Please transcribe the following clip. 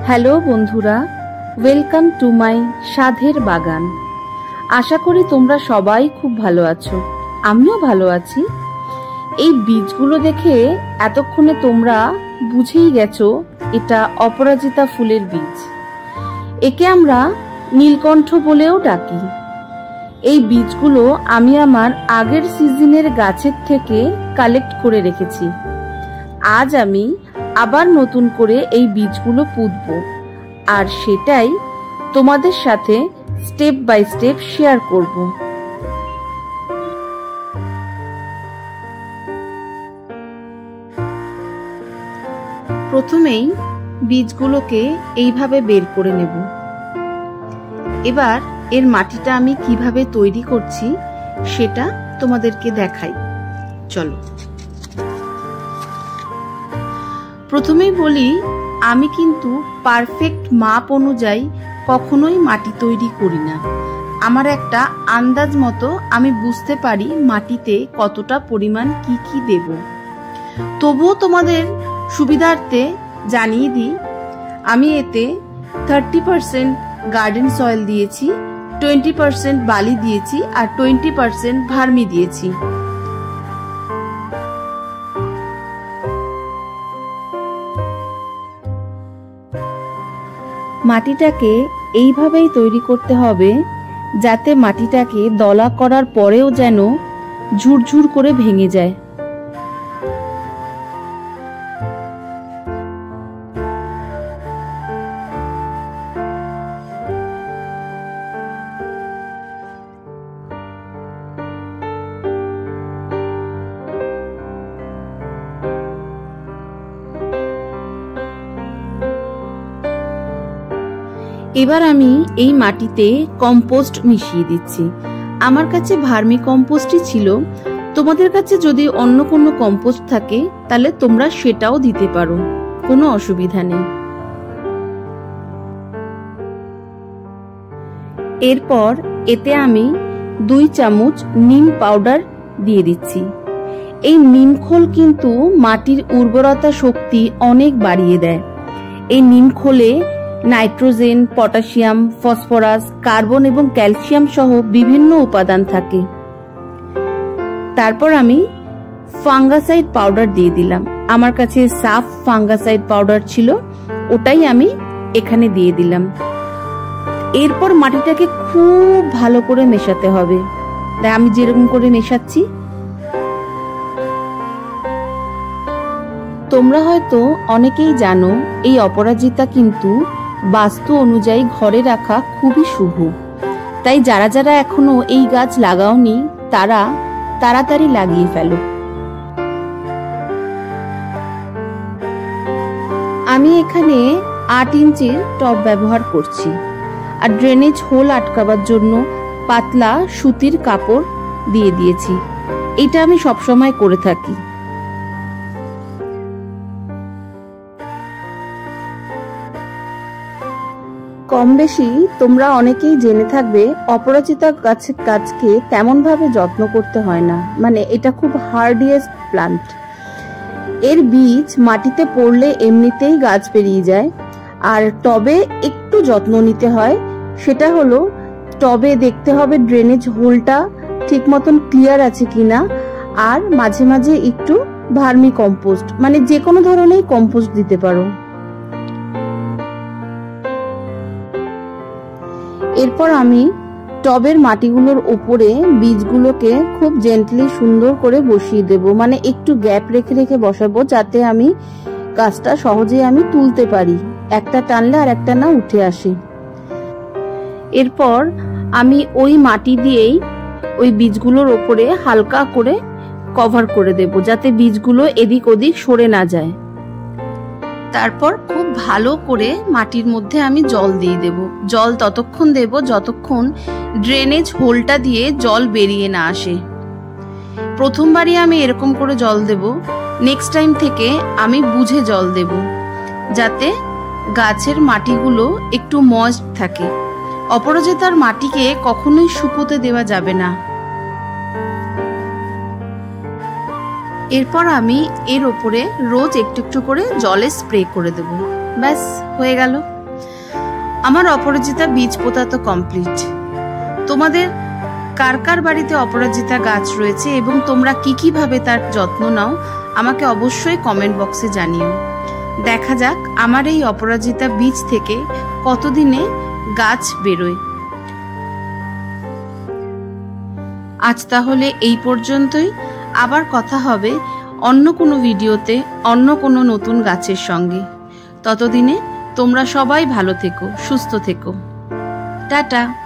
Hello বন্ধুরা, welcome to my সাধের বাগান। আশা করি তোমরা সবাই খুব ভালো আছো, আমিও ভালো আছি। এই বীজগুলো দেখে এতক্ষণে তোমরা বুঝেই গেছো এটা অপরাজিতা ফুলের বীজ। একে আমরা নীলকণ্ঠ বলেও ডাকি। এই বীজগুলো আমি আমার আগের সিজনের গাছের থেকে কালেক্ট করে রেখেছি। আজ আমি আবার নতুন করে এই বীজগুলো পুঁতবো, আর সেটাই তোমাদের সাথে স্টেপ বাই স্টেপ শেয়ার করব। প্রথমেই বীজগুলোকে এইভাবে বের করে নেব। এবার এর মাটিটা আমি কিভাবে তৈরি করছি সেটা তোমাদেরকে দেখাই, চলো। প্রথমেই বলি, আমি কিন্তু পারফেক্ট মাপ অনুযায়ী কখনোই মাটি তৈরি করি না। আমার একটা আন্দাজ মতো আমি বুঝতে পারি মাটিতে কতটা পরিমাণ কি কি দেব। তবুও তোমাদের সুবিধার্থে জানিয়ে দিই, আমি এতে 30% গার্ডেন সয়েল দিয়েছি, 20% বালি দিয়েছি, আর 20% ভার্মি দিয়েছি। মাটিটাকে এইভাবেই তৈরি করতে হবে যাতে মাটিটাকে দলা করার পরেও যেন ঝুরঝুর করে ভেঙে যায়। এবার আমি এই মাটিতে কম্পোস্ট মিশিয়ে দিচ্ছি। আমার কাছে ভার্মি কম্পোস্টই ছিল, তোমাদের কাছে যদি অন্য কোনো কম্পোস্ট থাকে তাহলে তোমরা সেটাও দিতে পারো, কোনো অসুবিধা নেই। এরপর এতে আমি 2 চামচ নিম পাউডার দিয়ে দিচ্ছি। এই নিমখোল কিন্তু মাটির উর্বরতা শক্তি অনেক বাড়িয়ে দেয়। এই নিমখোলে নাইট্রোজেন, পটাশিয়াম, ফসফরাস, কার্বন এবং ক্যালসিয়াম সহ বিভিন্ন উপাদান থাকে। তারপর আমি ফাঙ্গাসাইড পাউডার দিয়ে দিলাম। আমার কাছে সাফ ফাঙ্গাসাইড পাউডার ছিল, ওটাই আমি এখানে দিয়ে দিলাম। এরপর মাটিটাকে খুব ভালো করে মেশাতে হবে। তাই আমি যেরকম করে মেশাচ্ছি, তোমরা হয়তো অনেকেই জানো এই অপরাজিতা কিন্তু বাস্তু অনুযায়ী ঘরে রাখা খুবই শুভ। তাই যারা যারা এখনো এই গাছ লাগাওনি তারা তাড়াতাড়ি লাগিয়ে ফেলো। আমি এখানে 8 ইঞ্চির টব ব্যবহার করছি, আর ড্রেনেজ হোল আটকাবার জন্য পাতলা সুতির কাপড় দিয়ে দিয়েছি। এটা আমি সবসময় করে থাকি। কম বেশি তোমরা অনেকেই জেনে থাকবে অপরাজিতা গাছকে তেমন ভাবে যত্ন করতে হয় না, মানে এটা খুব হার্ডিয়েস্ট প্লান্ট। এর বীজ মাটিতে পড়লে এমনিতেই গাছ বেরিয়ে যায়। আর টবে একটু যত্ন নিতে হয়, সেটা হলো টবে দেখতে হবে ড্রেনেজ হোলটা ঠিক মতন ক্লিয়ার আছে কিনা, আর মাঝে মাঝে একটু ভার্মি কম্পোস্ট, মানে যে কোনো ধরনের কম্পোস্ট দিতে পারো। এরপর আমি টবের মাটিগুলোর উপরে বীজগুলোকে খুব জেন্টলি সুন্দর করে বসিয়ে দেব, মানে একটু গ্যাপ রেখে রেখে বসাবো যাতে আমি গাছটা সহজে আমি তুলতে পারি, একটা টানলে আর একটা না উঠে আসে। এরপর আমি ওই মাটি দিয়েই ওই বীজগুলোর উপরে হালকা করে কভার করে দেব যাতে বীজগুলো এদিক ওদিক সরে না যায়। তারপর খুব ভালো করে মাটির মধ্যে আমি জল দিয়ে দেব। জল ততক্ষণ দেব যতক্ষণ ড্রেনেজ হোলটা দিয়ে জল বেরিয়ে না আসে। প্রথমবারই আমি এরকম করে জল দেব, নেক্সট টাইম থেকে আমি বুঝে জল দেব যাতে গাছের মাটিগুলো একটু ময়েস্ট থাকে। অপরাজিতার মাটিকে কখনোই শুকোতে দেওয়া যাবে না। এরপর আমি এর ওপরে রোজ একটু একটু করে জলে স্প্রে করে দেব। ব্যাস হয়ে গেল। আমার অপরাজিতা বীজ পোতা তো কমপ্লিট। তোমাদের কার কার বাড়িতে অপরাজিতা গাছ রয়েছে এবং তোমরা কি ভাবে তার যত্ন নাও আমাকে অবশ্যই কমেন্ট বক্সে জানিও। দেখা যাক আমার এই অপরাজিতা বীজ থেকে কতদিনে গাছ বেরোয়। আজ তাহলে এই পর্যন্তই, আবার কথা হবে অন্য কোনো ভিডিওতে অন্য কোনো নতুন গাছের সঙ্গে। ততদিনে তোমরা সবাই ভালো থেকো, সুস্থ থেকো। টাটা।